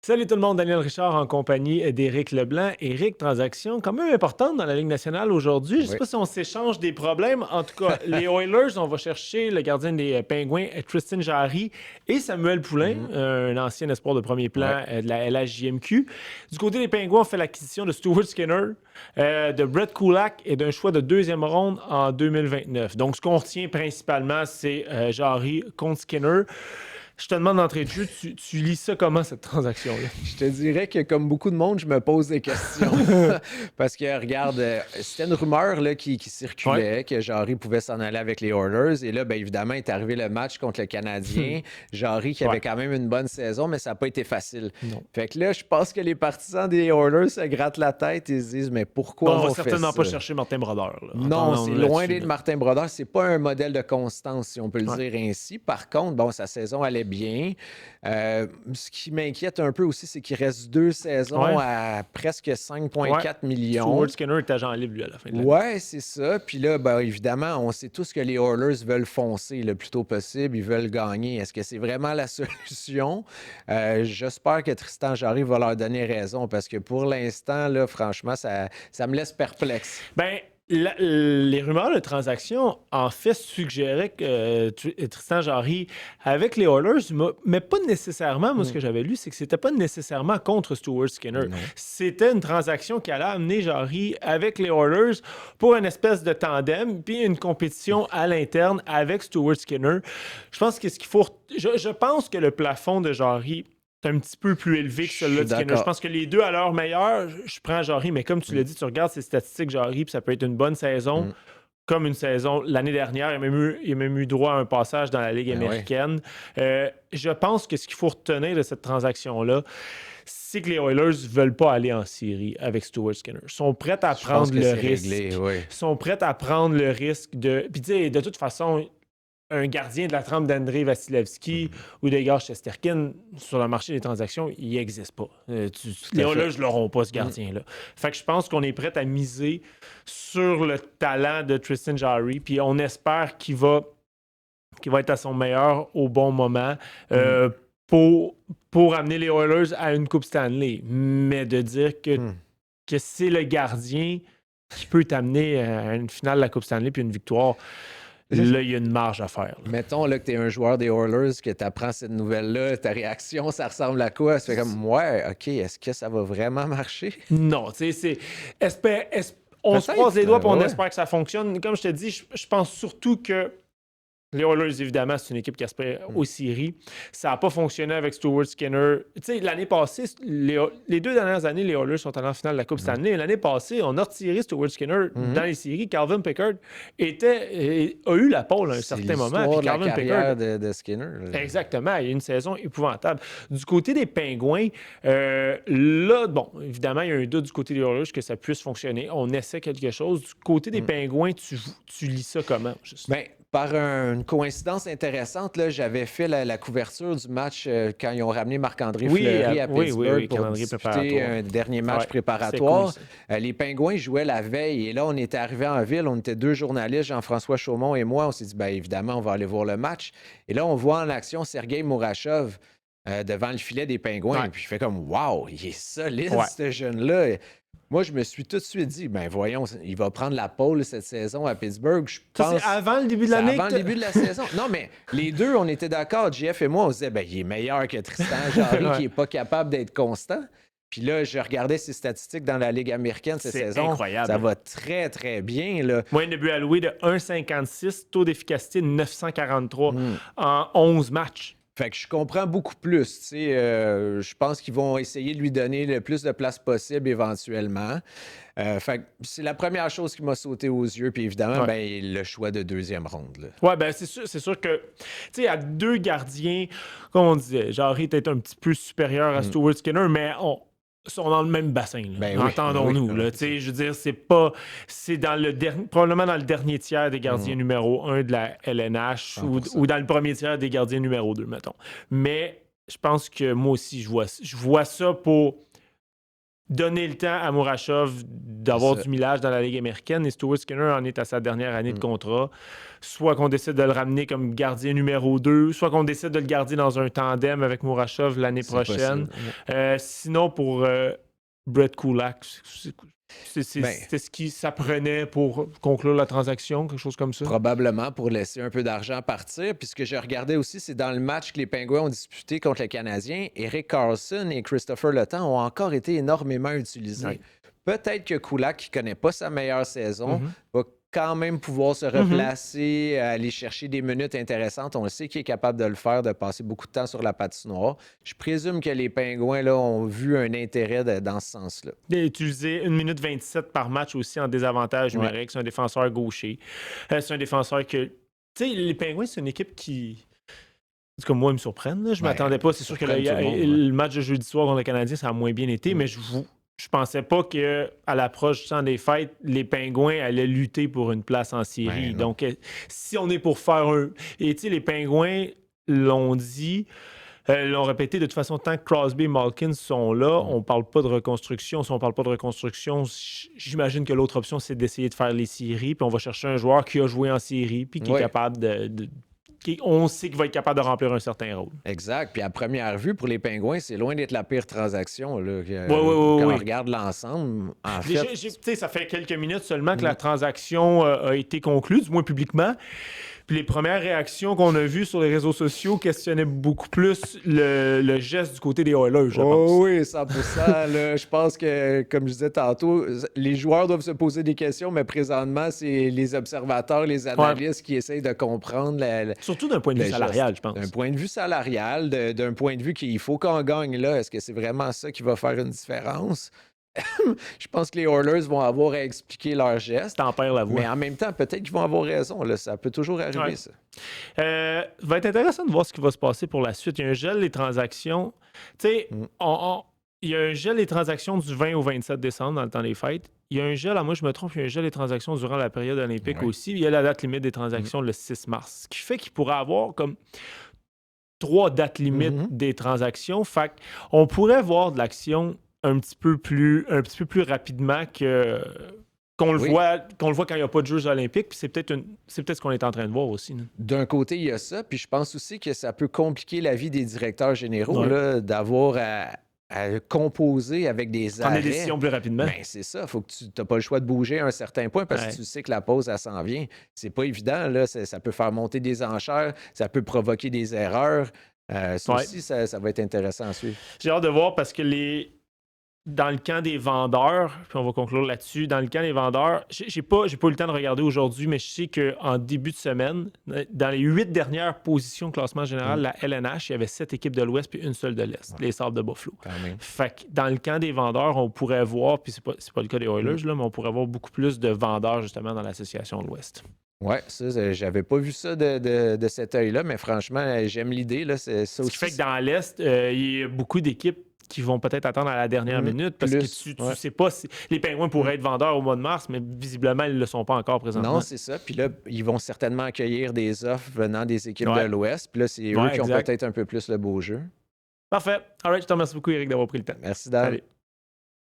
Salut tout le monde, Daniel Richard en compagnie d'Éric Leblanc. Éric, transaction quand même importante dans la Ligue nationale aujourd'hui. Je ne sais Oui. pas si on s'échange des problèmes. En tout cas, les Oilers, on va chercher le gardien des Pingouins, Tristan Jarry, et Samuel Poulain, Mhm. un ancien espoir de premier Ouais. plan de la LHJMQ. Du côté des Pingouins, on fait l'acquisition de Stuart Skinner, de Brett Kulak et d'un choix de deuxième ronde en 2029. Donc, ce qu'on retient principalement, c'est Jarry contre Skinner. Je te demande d'entrée de jeu, tu lis ça comment, cette transaction-là? Je te dirais que comme beaucoup de monde, je me pose des questions. Parce que, regarde, c'était une rumeur là, qui Ouais. circulait que Jarry pouvait s'en aller avec les Oilers. Et là, bien évidemment, est arrivé le match contre le Canadien. Jarry qui Ouais. avait quand même une bonne saison, mais ça n'a pas été facile. Non. Fait que là, je pense que les partisans des Oilers se grattent la tête et se disent, mais Bon, pourquoi on va on fait certainement ça? pas chercher Martin Brodeur, là. Non, c'est Entendons-nous loin là-dessus, d'être là. Martin Brodeur. C'est pas un modèle de constance, si on peut le Ouais. dire ainsi. Par contre, bon, sa saison allait bien. Ce qui m'inquiète un peu aussi, c'est qu'il reste 2 saisons Ouais. à presque Ouais. 5,4 Stuart millions. Skinner est agent libre, lui, à la fin de l'année. Ouais, c'est ça. Puis là, ben, évidemment, on sait tous que les Oilers veulent foncer le plus tôt possible. Ils veulent gagner. Est-ce que c'est vraiment la solution? J'espère que Tristan Jarry va leur donner raison parce que pour l'instant, là, franchement, ça me laisse perplexe. Ben, les rumeurs de transaction, en fait, suggéraient que Tristan Jarry avec les Oilers, mais pas nécessairement. Moi, ce Hmm. que j'avais lu, c'est que c'était pas nécessairement contre Stuart Skinner. Non. C'était une transaction qui allait amener Jarry avec les Oilers pour une espèce de tandem, puis une compétition à l'interne avec Stuart Skinner. Je pense que ce qu'il faut. Je pense que le plafond de Jarry est un petit peu plus élevé que Je celui-là suis de Skinner. Je d'accord. pense que les deux, à leur meilleur, je prends Jarry, mais comme tu l'as Hmm. dit, tu regardes ses statistiques Jarry, puis ça peut être une bonne saison, Hmm. comme une saison l'année dernière. Il a même eu droit à un passage dans la Ligue Ben ouais. américaine. Je pense que ce qu'il faut retenir de cette transaction-là, c'est que les Oilers ne veulent pas aller en série avec Stuart Skinner. Ils sont prêts à Je pense prendre que le c'est réglé, risque. oui. Ils sont prêts à prendre le risque de. Puis, tu sais, de toute façon, un gardien de la trempe d'Andrei Vasilevski Mhm. ou d'Egor Shesterkin sur le marché des transactions, il n'existe pas. Tout Les à fait. Oilers ne l'auront pas, ce Hmm. gardien-là. Fait que je pense qu'on est prêt à miser sur le talent de Tristan Jarry, puis on espère qu'il va être à son meilleur au bon moment Hmm. pour, pour amener les Oilers à une Coupe Stanley. Mais de dire Hmm. que c'est le gardien qui peut t'amener à une finale de la Coupe Stanley puis une victoire, Là, là, il y a une marge à faire, là. mettons là, que tu es un joueur des Oilers, que tu apprends cette nouvelle-là, ta réaction, ça ressemble à quoi? Ça fait comme, ouais, OK, est-ce que ça va vraiment marcher? Non, tu sais, on se croise Peut-être, les doigts et on ouais. espère que ça fonctionne. Comme je te dis, je pense surtout que les Oilers, évidemment, c'est une équipe qui aspire Hmm. aux séries. Ça n'a pas fonctionné avec Stuart Skinner. Tu sais, l'année passée, les 2 dernières années, les Oilers sont allés en finale de la Coupe Mhm. Stanley. L'année passée, on a retiré Stuart Skinner dans Mhm. les séries. Calvin Pickard a eu la pole à un C'est certain moment. Puis l'histoire de la Calvin Pickard, carrière de Skinner, là. exactement, il y a une saison épouvantable. Du côté des Pingouins, là, bon, évidemment, il y a un doute du côté des Oilers que ça puisse fonctionner. On essaie quelque chose. Du côté des Hmm. Pingouins, tu lis ça comment, juste? Ben, par une coïncidence intéressante, là, j'avais fait la couverture du match quand ils ont ramené Marc-André Oui, Fleury à oui, oui, Pittsburgh oui, pour calendrier disputer préparatoire. un dernier match Ouais, c'est cool, préparatoire. ça. Les Pingouins jouaient la veille et là, on était arrivés en ville. On était deux journalistes, Jean-François Chaumont et moi. On s'est dit, ben, évidemment, on va aller voir le match. Et là, on voit en action Sergei Mourachov devant le filet des Pingouins. Ouais, Puis je fais comme, waouh, il est solide, ouais. ce jeune-là. Moi, je me suis tout de suite dit, ben voyons, il va prendre la pole cette saison à Pittsburgh. Je Ça, c'est pense. avant le début de C'est l'année avant que le début de la saison. Non, mais les deux, on était d'accord, JF et moi, on se disait, ben, il est meilleur que Tristan Jarry, Ouais. qui n'est pas capable d'être constant. Puis là, je regardais ses statistiques dans la Ligue américaine cette C'est saison. Ça incroyable. va très, très bien, là. Moyenne de but alloué de 1,56, taux d'efficacité de 943 Hmm. en 11 matchs. Fait que je comprends beaucoup plus. Tu sais, je pense qu'ils vont essayer de lui donner le plus de place possible éventuellement. Fait que c'est la première chose qui m'a sauté aux yeux. Puis évidemment, Ouais. ben, le choix de deuxième ronde, là. Ouais, ben c'est sûr que, tu sais, à deux gardiens, comme on disait, Jarry était un petit peu supérieur à Hmm. Stuart Skinner, mais sont dans le même bassin, là. Ben oui, Entendons-nous, ben là. oui. Tu sais, je veux dire, c'est dans le probablement dans le dernier tiers des gardiens Hmm. numéro 1 de la LNH ou 100%. dans le premier tiers des gardiens numéro 2, mettons. Mais je pense que moi aussi, je vois ça pour donner le temps à Murashov d'avoir C'est du millage dans la Ligue américaine. Et Stuart Skinner en est à sa dernière année de contrat. Soit qu'on décide de le ramener comme gardien numéro 2, soit qu'on décide de le garder dans un tandem avec Murashov l'année prochaine. Sinon, pour Brett Kulak, c'était ce qui s'apprenait pour conclure la transaction, quelque chose comme ça? Probablement pour laisser un peu d'argent partir. Puis ce que je regardais aussi, c'est dans le match que les Penguins ont disputé contre les Canadiens, Erik Karlsson et Christopher Le Temps ont encore été énormément utilisés. Oui. Peut-être que Kulak, qui ne connaît pas sa meilleure saison, va quand même pouvoir se replacer, aller chercher des minutes intéressantes. On le sait qu'il est capable de le faire, de passer beaucoup de temps sur la patinoire. Je présume que les Pingouins là, ont vu un intérêt dans ce sens-là. Utiliser 1 minute 27 par match aussi en désavantage numérique. C'est un défenseur gaucher. C'est un défenseur que... Tu sais, les Pingouins, c'est une équipe qui... En tout cas, moi, ils me surprennent. Là. Je m'attendais pas. C'est sûr que le match de jeudi soir contre le Canadien, ça a moins bien été, mais je pensais pas qu'à l'approche du temps des fêtes, les Pingouins allaient lutter pour une place en série. Donc, si on est pour faire un... Et tu sais, les Pingouins l'ont dit, l'ont répété, de toute façon, tant que Crosby et Malkin sont là, on parle pas de reconstruction. Si on parle pas de reconstruction, j'imagine que l'autre option, c'est d'essayer de faire les séries, puis on va chercher un joueur qui a joué en série, puis qui est capable on sait qu'il va être capable de remplir un certain rôle. Exact. Puis à première vue, pour les Pingouins, c'est loin d'être la pire transaction. Là, quand on regarde l'ensemble, en fait... Ça fait quelques minutes seulement que la transaction a été conclue, du moins publiquement. Puis les premières réactions qu'on a vues sur les réseaux sociaux questionnaient beaucoup plus le geste du côté des Oilers, je pense. Oui, 100%. Là, je pense que, comme je disais tantôt, les joueurs doivent se poser des questions, mais présentement, c'est les observateurs, les analystes qui essayent de comprendre... Surtout d'un point de vue salarial, je pense. D'un point de vue salarial, d'un point de vue qu'il faut qu'on gagne là. Est-ce que c'est vraiment ça qui va faire une différence? Je pense que les Oilers vont avoir à expliquer leur geste. T'en perds la voix. Mais en même temps, peut-être qu'ils vont avoir raison. Là. Ça peut toujours arriver, ça. Va être intéressant de voir ce qui va se passer pour la suite. Il y a un gel des transactions. Tu sais, il y a un gel des transactions du 20 au 27 décembre dans le temps des fêtes. Il y a un gel, moi je me trompe, il y a un gel des transactions durant la période olympique aussi. Il y a la date limite des transactions le 6 mars. Ce qui fait qu'il pourrait avoir comme 3 dates limites des transactions. Fait qu'on pourrait voir de l'action un petit peu plus rapidement qu'on le voit quand il n'y a pas de Jeux olympiques. Puis c'est peut-être ce qu'on est en train de voir aussi. D'un côté, il y a ça. Puis je pense aussi que ça peut compliquer la vie des directeurs généraux là, d'avoir à composer avec des arrêts. Prendre des décisions plus rapidement. Ben, c'est ça. Faut que tu n'as pas le choix de bouger à un certain point parce que tu sais que la pause, elle s'en vient. C'est pas évident. Là. Ça peut faire monter des enchères. Ça peut provoquer des erreurs. Ça aussi, ça va être intéressant à suivre. J'ai hâte de voir parce que dans le camp des vendeurs, puis on va conclure là-dessus, dans le camp des vendeurs, j'ai pas eu le temps de regarder aujourd'hui, mais je sais qu'en début de semaine, dans les 8 dernières positions de classement général, la LNH, il y avait 7 équipes de l'Ouest puis une seule de l'Est, les Sabres de Buffalo. Fait que dans le camp des vendeurs, on pourrait voir, puis c'est pas le cas des Oilers, là, mais on pourrait voir beaucoup plus de vendeurs justement dans l'association de l'Ouest. Oui, ça, j'avais pas vu ça de cet œil-là, mais franchement, j'aime l'idée. Là, c'est ça Ce qui fait que dans l'Est, il y a beaucoup d'équipes qui vont peut-être attendre à la dernière minute parce que tu sais pas si les Pingouins pourraient être vendeurs au mois de mars, mais visiblement, ils ne le sont pas encore présentement. Non, c'est ça. Puis là, ils vont certainement accueillir des offres venant des équipes de l'Ouest. Puis là, c'est eux qui ont peut-être un peu plus le beau jeu. Parfait. All right, je te remercie beaucoup, Éric, d'avoir pris le temps. Merci, Dan.